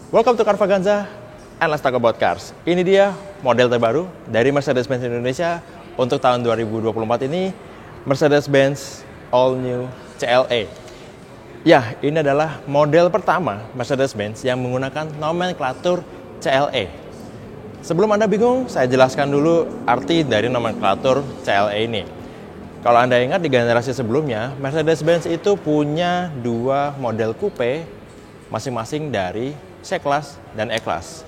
Welcome to Carvaganza and let's talk about cars. Ini dia model terbaru dari Mercedes-Benz Indonesia untuk tahun 2024 ini, Mercedes-Benz All New CLA. Ya, ini adalah model pertama Mercedes-Benz yang menggunakan nomenklatur CLA. Sebelum Anda bingung, saya jelaskan dulu arti dari nomenklatur CLA ini. Kalau Anda ingat di generasi sebelumnya, Mercedes-Benz itu punya dua model coupe masing-masing dari C-Class dan E-Class.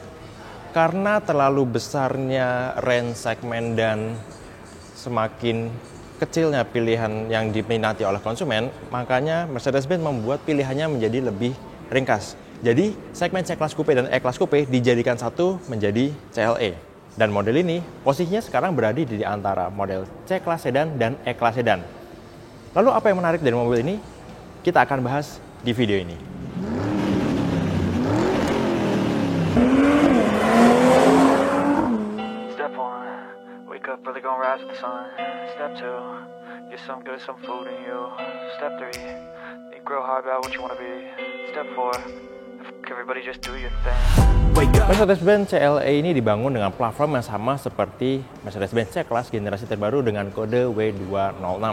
Karena terlalu besarnya range segmen dan semakin kecilnya pilihan yang diminati oleh konsumen, makanya Mercedes-Benz membuat pilihannya menjadi lebih ringkas. Jadi, segmen C-Class Coupe dan E-Class Coupe dijadikan satu menjadi CLA. Dan model ini posisinya sekarang berada di antara model C-Class Sedan dan E-Class Sedan. Lalu apa yang menarik dari mobil ini? Kita akan bahas di video ini. Step 1, wake up early, gonna rise with the sun. Step 2, get some good, some food in you. Step 3, think real hard about what you wanna be. Step 4, everybody just do your thing. Mercedes-Benz CLA ini dibangun dengan platform yang sama seperti Mercedes-Benz C-Class generasi terbaru dengan kode W206.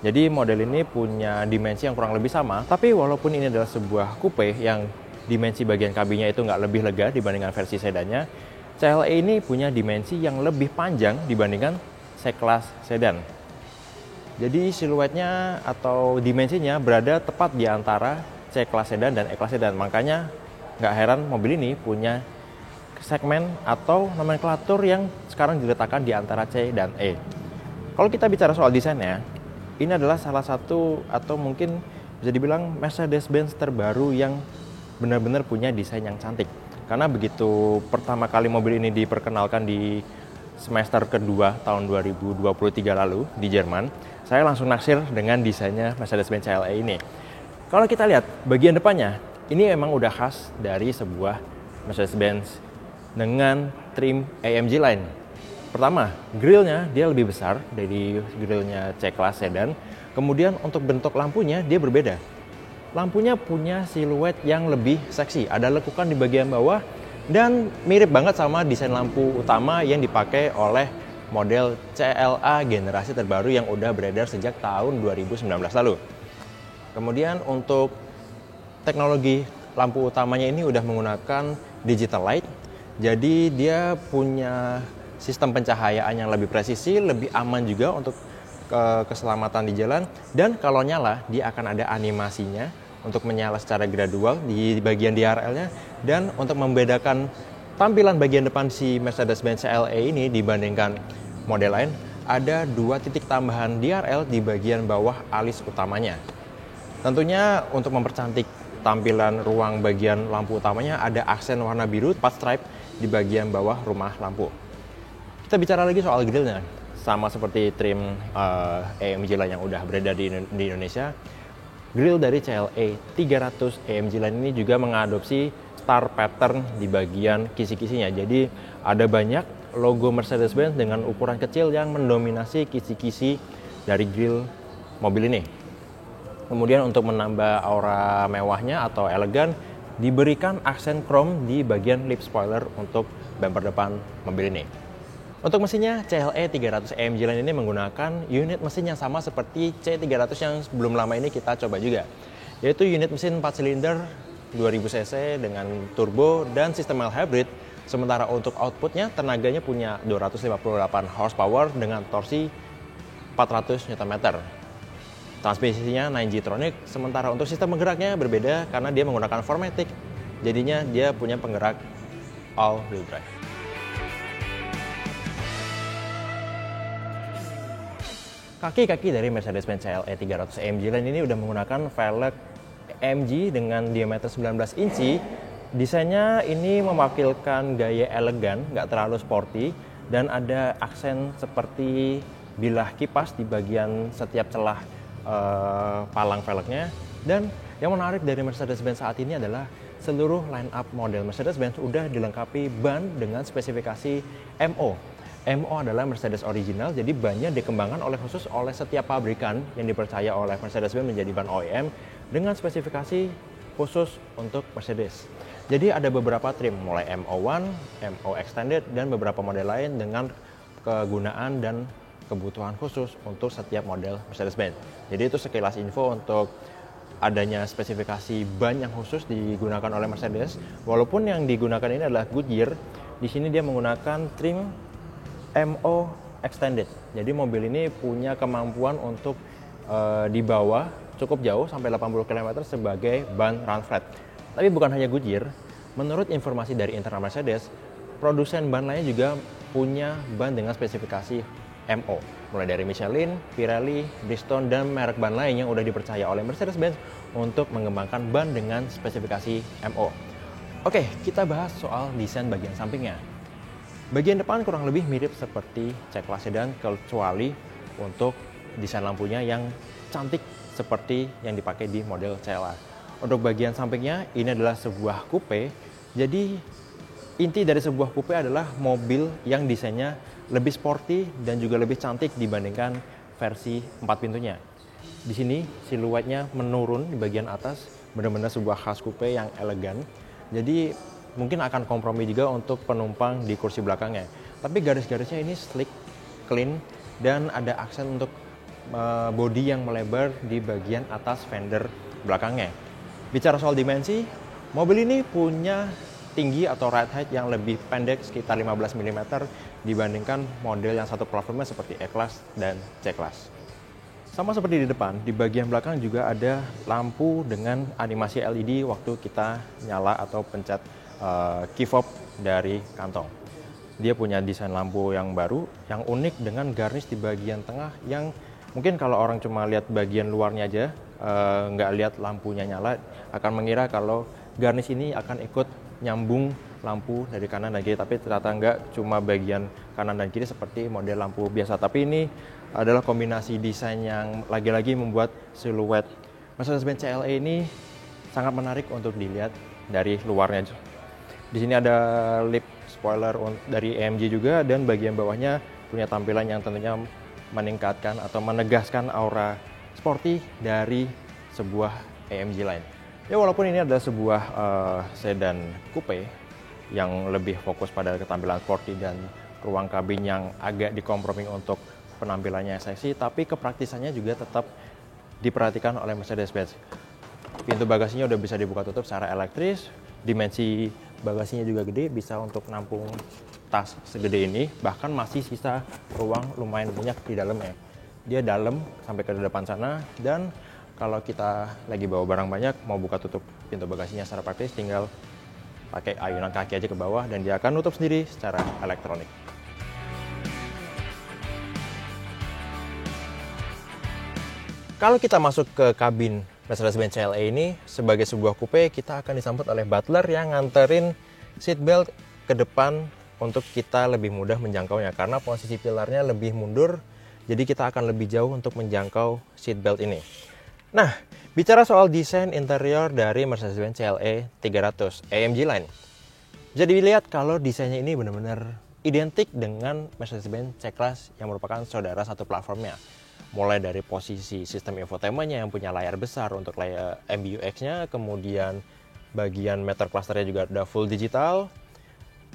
Jadi model ini punya dimensi yang kurang lebih sama, tapi walaupun ini adalah sebuah coupe yang dimensi bagian kabinnya itu nggak lebih lega dibandingkan versi sedannya, CLA ini punya dimensi yang lebih panjang dibandingkan C-Class sedan. Jadi siluetnya atau dimensinya berada tepat di antara C-Class sedan dan E-Class sedan. Makanya nggak heran mobil ini punya segmen atau nomenklatur yang sekarang diletakkan di antara C dan E. Kalau kita bicara soal desainnya, ini adalah salah satu atau mungkin bisa dibilang Mercedes-Benz terbaru yang benar-benar punya desain yang cantik. Karena begitu pertama kali mobil ini diperkenalkan di semester kedua tahun 2023 lalu di Jerman, saya langsung naksir dengan desainnya Mercedes-Benz CLA ini. Kalau kita lihat bagian depannya, ini memang udah khas dari sebuah Mercedes-Benz dengan trim AMG line. Pertama, grillnya dia lebih besar dari grillnya C-Class sedan. Kemudian untuk bentuk lampunya dia berbeda. Lampunya punya siluet yang lebih seksi, ada lekukan di bagian bawah dan mirip banget sama desain lampu utama yang dipakai oleh model CLA generasi terbaru yang udah beredar sejak tahun 2019 lalu. Kemudian untuk teknologi lampu utamanya ini udah menggunakan digital light, jadi dia punya sistem pencahayaan yang lebih presisi, lebih aman juga untuk keselamatan di jalan, dan kalau nyala dia akan ada animasinya untuk menyala secara gradual di bagian DRL-nya, dan untuk membedakan tampilan bagian depan si Mercedes-Benz CLA ini dibandingkan model lain, ada 2 titik tambahan DRL di bagian bawah alis utamanya. Tentunya untuk mempercantik tampilan ruang bagian lampu utamanya ada aksen warna biru 4 stripe di bagian bawah rumah lampu. Kita bicara lagi soal grillnya. Sama seperti trim AMG line yang udah beredar di Indonesia, grill dari CLA 300 AMG line ini juga mengadopsi star pattern di bagian kisi-kisinya. Jadi ada banyak logo Mercedes-Benz dengan ukuran kecil yang mendominasi kisi-kisi dari grill mobil ini. Kemudian untuk menambah aura mewahnya atau elegan, diberikan aksen chrome di bagian lip spoiler untuk bumper depan mobil ini. Untuk mesinnya, CLA 300 AMG line ini menggunakan unit mesin yang sama seperti C300 yang sebelum lama ini kita coba juga, yaitu unit mesin 4 silinder 2000 cc dengan turbo dan sistem mild hybrid. Sementara untuk outputnya, tenaganya punya 258 horsepower dengan torsi 400 Nm. Transmisinya 9G-tronic, sementara untuk sistem penggeraknya berbeda karena dia menggunakan 4MATIC, jadinya dia punya penggerak all-wheel drive. Kaki-kaki dari Mercedes-Benz CLA 300 AMG line ini udah menggunakan velg AMG dengan diameter 19 inci. Desainnya ini mewakilkan gaya elegan, nggak terlalu sporty, dan ada aksen seperti bilah kipas di bagian setiap celah palang velgnya. Dan yang menarik dari Mercedes-Benz saat ini adalah seluruh line up model Mercedes-Benz udah dilengkapi ban dengan spesifikasi MO. MO adalah Mercedes original, jadi bannya dikembangkan khusus oleh setiap pabrikan yang dipercaya oleh Mercedes-Benz menjadi ban OEM dengan spesifikasi khusus untuk Mercedes. Jadi ada beberapa trim, mulai MO1, MO Extended, dan beberapa model lain dengan kegunaan dan kebutuhan khusus untuk setiap model Mercedes-Benz. Jadi itu sekilas info untuk adanya spesifikasi ban yang khusus digunakan oleh Mercedes. Walaupun yang digunakan ini adalah Goodyear, di sini dia menggunakan trim MO Extended. Jadi mobil ini punya kemampuan untuk dibawa cukup jauh sampai 80 km sebagai ban run flat. Tapi bukan hanya Goodyear, menurut informasi dari internal Mercedes, produsen ban lainnya juga punya ban dengan spesifikasi MO. Mulai dari Michelin, Pirelli, Bridgestone, dan merek ban lain yang udah dipercaya oleh Mercedes-Benz untuk mengembangkan ban dengan spesifikasi MO. Oke, kita bahas soal desain bagian sampingnya. Bagian depan kurang lebih mirip seperti C-Class sedan, kecuali untuk desain lampunya yang cantik seperti yang dipakai di model CLA. Untuk bagian sampingnya, ini adalah sebuah coupe. Jadi inti dari sebuah coupe adalah mobil yang desainnya lebih sporty dan juga lebih cantik dibandingkan versi 4 pintunya. Di sini siluetnya menurun di bagian atas, benar-benar sebuah khas coupe yang elegan. Jadi mungkin akan kompromi juga untuk penumpang di kursi belakangnya. Tapi garis-garisnya ini slick, clean, dan ada aksen untuk bodi yang melebar di bagian atas fender belakangnya. Bicara soal dimensi, mobil ini punya tinggi atau ride height yang lebih pendek sekitar 15 mm dibandingkan model yang satu platformnya seperti E-Class dan C-Class. Sama seperti di depan, di bagian belakang juga ada lampu dengan animasi LED waktu kita nyala atau pencet key fob dari kantong. Dia punya desain lampu yang baru, yang unik dengan garnish di bagian tengah yang mungkin kalau orang cuma lihat bagian luarnya aja, nggak lihat lampunya nyala, akan mengira kalau garnish ini akan ikut nyambung lampu dari kanan dan kiri, tapi ternyata nggak, cuma bagian kanan dan kiri seperti model lampu biasa. Tapi ini adalah kombinasi desain yang lagi-lagi membuat siluet Mercedes-Benz CLA ini sangat menarik untuk dilihat dari luarnya. Di sini ada lip spoiler dari AMG juga, dan bagian bawahnya punya tampilan yang tentunya meningkatkan atau menegaskan aura sporty dari sebuah AMG lain. Ya, walaupun ini adalah sebuah sedan coupe yang lebih fokus pada ketampilan sporty dan ruang kabin yang agak dikompromi untuk penampilannya seksi, tapi kepraktisannya juga tetap diperhatikan oleh Mercedes-Benz. Pintu bagasinya udah bisa dibuka tutup secara elektris, dimensi bagasinya juga gede, bisa untuk nampung tas segede ini, bahkan masih sisa ruang lumayan banyak di dalamnya. Dia dalam sampai ke depan sana, dan kalau kita lagi bawa barang banyak, mau buka tutup pintu bagasinya secara praktis, tinggal pakai ayunan kaki aja ke bawah dan dia akan nutup sendiri secara elektronik. Kalau kita masuk ke kabin Mercedes-Benz CLA ini, sebagai sebuah coupe, kita akan disambut oleh butler yang nganterin seatbelt ke depan untuk kita lebih mudah menjangkaunya, karena posisi pilarnya lebih mundur, jadi kita akan lebih jauh untuk menjangkau seatbelt ini. Nah, bicara soal desain interior dari Mercedes-Benz CLA 300 AMG Line, jadi dilihat kalau desainnya ini benar-benar identik dengan Mercedes-Benz C-Class yang merupakan saudara satu platformnya. Mulai dari posisi sistem infotainmentnya yang punya layar besar untuk layar MBUX-nya, kemudian bagian meter clusternya juga ada full digital,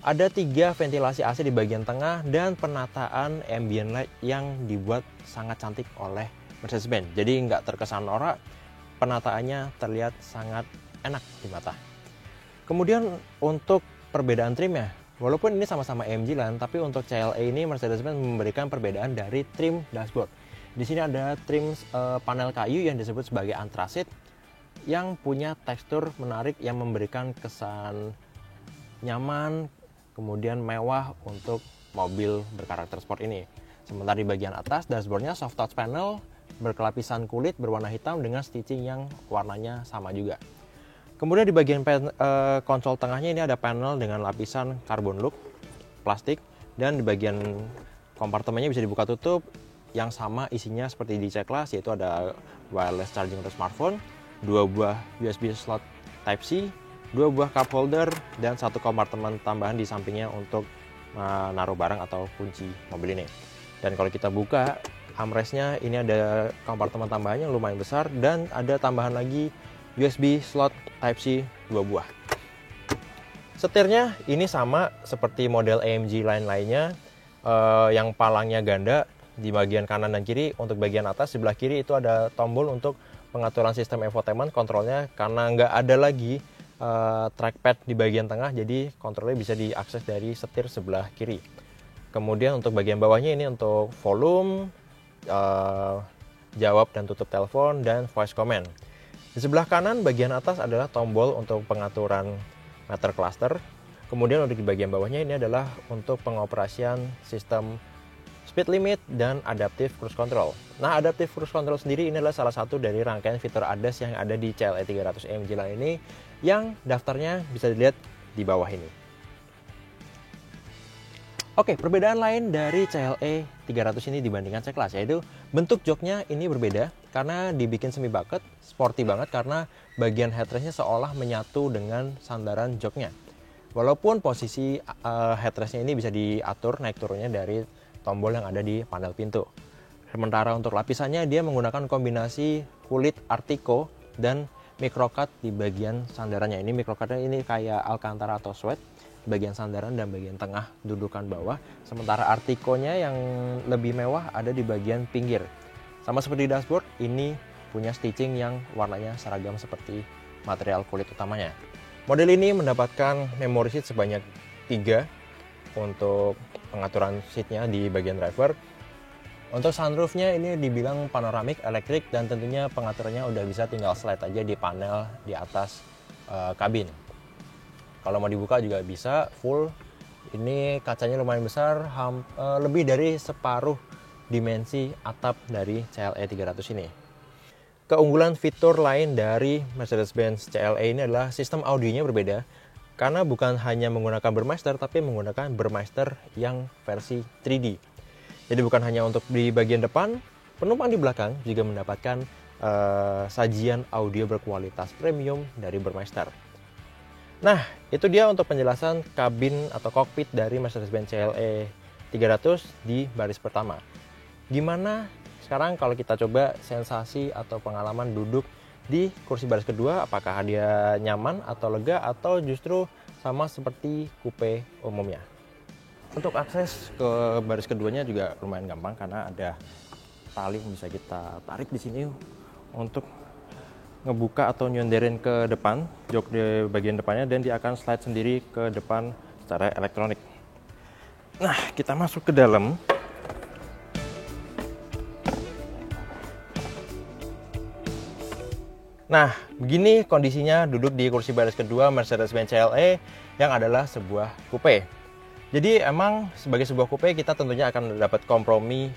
ada 3 ventilasi AC di bagian tengah, dan penataan ambient light yang dibuat sangat cantik oleh Mercedes-Benz. Jadi nggak terkesan norak, penataannya terlihat sangat enak di mata. Kemudian untuk perbedaan trimnya, walaupun ini sama-sama AMG Line, tapi untuk CLA ini Mercedes-Benz memberikan perbedaan dari trim dashboard. Di sini ada trim panel kayu yang disebut sebagai antrasit yang punya tekstur menarik yang memberikan kesan nyaman, kemudian mewah untuk mobil berkarakter sport ini. Sementara di bagian atas dashboardnya soft touch panel berkelapisan kulit berwarna hitam dengan stitching yang warnanya sama juga. Kemudian di bagian konsol tengahnya ini ada panel dengan lapisan carbon look plastik, dan di bagian kompartemennya bisa dibuka tutup yang sama isinya seperti di C-Class, yaitu ada wireless charging untuk smartphone, 2 buah USB slot Type-C, 2 buah cup holder, dan 1 kompartemen tambahan di sampingnya untuk naruh barang atau kunci mobil ini. Dan kalau kita buka armrestnya, ini ada kompartemen tambahan yang lumayan besar, dan ada tambahan lagi USB slot Type-C 2 buah. Setirnya ini sama seperti model AMG lain-lainnya, yang palangnya ganda di bagian kanan dan kiri. Untuk bagian atas sebelah kiri itu ada tombol untuk pengaturan sistem infotainment kontrolnya, karena nggak ada lagi trackpad di bagian tengah, jadi kontrolnya bisa diakses dari setir sebelah kiri. Kemudian untuk bagian bawahnya ini untuk volume, jawab dan tutup telepon, dan voice command. Di sebelah kanan bagian atas adalah tombol untuk pengaturan meter cluster. Kemudian untuk di bagian bawahnya ini adalah untuk pengoperasian sistem speed limit dan adaptive cruise control. Nah, adaptive cruise control sendiri ini adalah salah satu dari rangkaian fitur ADAS yang ada di CLE 300 AMG line ini, yang daftarnya bisa dilihat di bawah ini. Oke, perbedaan lain dari CLE 300 ini dibandingkan C-Class, yaitu bentuk joknya ini berbeda karena dibikin semi bucket, sporty banget karena bagian headrestnya seolah menyatu dengan sandaran joknya. Walaupun posisi headrestnya ini bisa diatur naik turunnya dari tombol yang ada di panel pintu. Sementara untuk lapisannya dia menggunakan kombinasi kulit Artico dan microcut di bagian sandarannya. Ini microcutnya ini kayak Alcantara atau suede, bagian sandaran dan bagian tengah dudukan bawah. Sementara Artico-nya yang lebih mewah ada di bagian pinggir. Sama seperti dashboard, ini punya stitching yang warnanya seragam seperti material kulit utamanya. Model ini mendapatkan memory seat sebanyak 3 untuk pengaturan seatnya di bagian driver. Untuk sunroofnya ini dibilang panoramik elektrik dan tentunya pengaturannya udah bisa tinggal slide aja di panel di atas kabin. Kalau mau dibuka juga bisa full. Ini kacanya lumayan besar, lebih dari separuh dimensi atap dari CLE 300 ini. Keunggulan fitur lain dari Mercedes-Benz CLE ini adalah sistem audionya berbeda, karena bukan hanya menggunakan Burmester, tapi menggunakan Burmester yang versi 3D. Jadi bukan hanya untuk di bagian depan, penumpang di belakang juga mendapatkan sajian audio berkualitas premium dari Burmester. Nah, itu dia untuk penjelasan kabin atau kokpit dari Mercedes-Benz CLE 300 di baris pertama. Gimana sekarang kalau kita coba sensasi atau pengalaman duduk di kursi baris kedua, apakah dia nyaman atau lega atau justru sama seperti coupe umumnya? Untuk akses ke baris keduanya juga lumayan gampang karena ada tali yang bisa kita tarik di sini untuk ngebuka atau nyonderin ke depan jok di bagian depannya, dan dia akan slide sendiri ke depan secara elektronik. Nah, kita masuk ke dalam. Nah, begini kondisinya duduk di kursi baris kedua Mercedes-Benz CLE yang adalah sebuah coupe. Jadi emang sebagai sebuah coupe kita tentunya akan dapat kompromi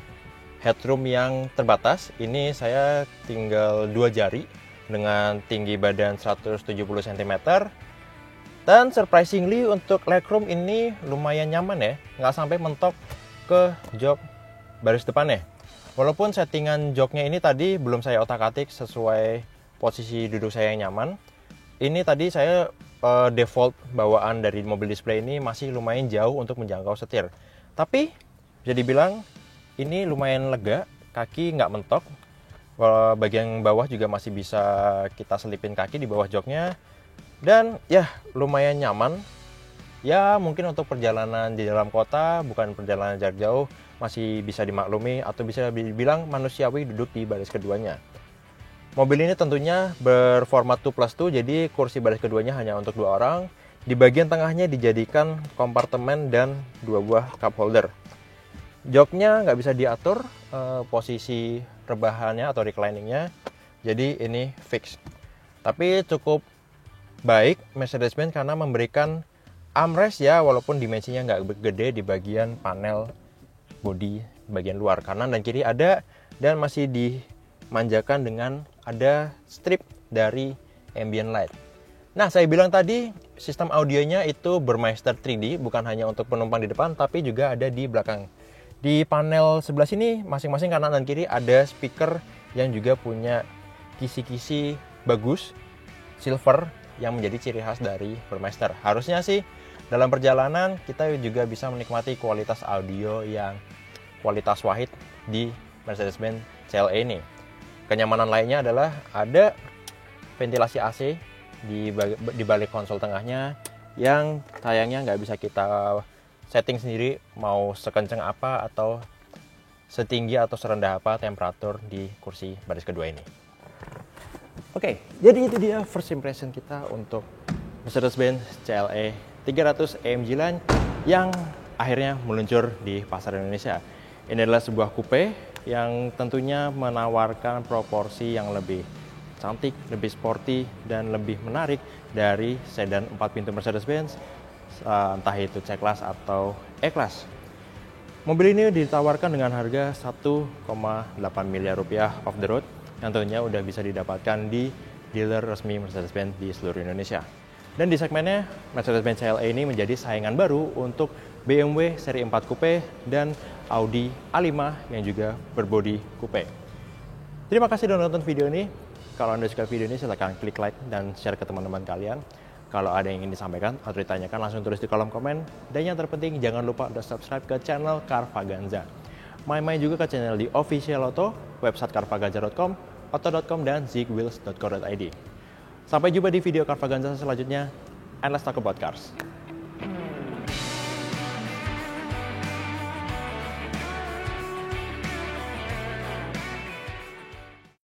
headroom yang terbatas. Ini saya tinggal 2 jari dengan tinggi badan 170 cm. Dan surprisingly untuk legroom ini lumayan nyaman ya, nggak sampai mentok ke jok baris depannya. Walaupun settingan joknya ini tadi belum saya otak-atik sesuai posisi duduk saya yang nyaman. Ini tadi saya default bawaan dari mobil display ini masih lumayan jauh untuk menjangkau setir. Tapi bisa dibilang ini lumayan lega, kaki nggak mentok. Bagian bawah juga masih bisa kita selipin kaki di bawah joknya. Dan ya lumayan nyaman. Ya mungkin untuk perjalanan di dalam kota, bukan perjalanan jarak jauh, masih bisa dimaklumi atau bisa dibilang manusiawi duduk di baris keduanya. Mobil ini tentunya berformat 2+2, jadi kursi baris keduanya hanya untuk 2 orang. Di bagian tengahnya dijadikan kompartemen dan 2 buah cup holder. Joknya nggak bisa diatur posisi rebahannya atau recliningnya, jadi ini fix. Tapi cukup baik Mercedes-Benz karena memberikan armrest ya, walaupun dimensinya nggak gede di bagian panel bodi bagian luar. Kanan dan kiri ada, dan masih dimanjakan dengan ada strip dari ambient light. Nah, saya bilang tadi sistem audionya itu Burmester 3D, bukan hanya untuk penumpang di depan tapi juga ada di belakang. Di panel sebelah sini masing-masing kanan dan kiri ada speaker yang juga punya kisi-kisi bagus silver yang menjadi ciri khas dari Burmester. Harusnya sih dalam perjalanan kita juga bisa menikmati kualitas audio yang kualitas wahid di Mercedes-Benz CLE ini. Kenyamanan lainnya adalah ada ventilasi AC di balik konsol tengahnya, yang sayangnya nggak bisa kita setting sendiri mau sekencang apa atau setinggi atau serendah apa temperatur di kursi baris kedua ini. Oke, jadi itu dia first impression kita untuk Mercedes-Benz CLE 300 AMG Line yang akhirnya meluncur di pasar Indonesia. Ini adalah sebuah coupe yang tentunya menawarkan proporsi yang lebih cantik, lebih sporty, dan lebih menarik dari sedan 4 pintu Mercedes-Benz, entah itu C-Class atau E-Class. Mobil ini ditawarkan dengan harga 1,8 miliar rupiah off the road yang tentunya udah bisa didapatkan di dealer resmi Mercedes-Benz di seluruh Indonesia. Dan di segmennya, Mercedes-Benz CLE ini menjadi saingan baru untuk BMW seri 4 Coupe dan Audi A5 yang juga berbodi coupe. Terima kasih sudah nonton video ini. Kalau Anda suka video ini, silahkan klik like dan share ke teman-teman kalian. Kalau ada yang ingin disampaikan atau ditanyakan, langsung tulis di kolom komen. Dan yang terpenting, jangan lupa untuk subscribe ke channel Carvaganza. Main-main juga ke channel di Official Auto, website carvaganza.com, auto.com, dan zigwheels.co.id. Sampai jumpa di video Carvaganza selanjutnya, and let's talk about cars.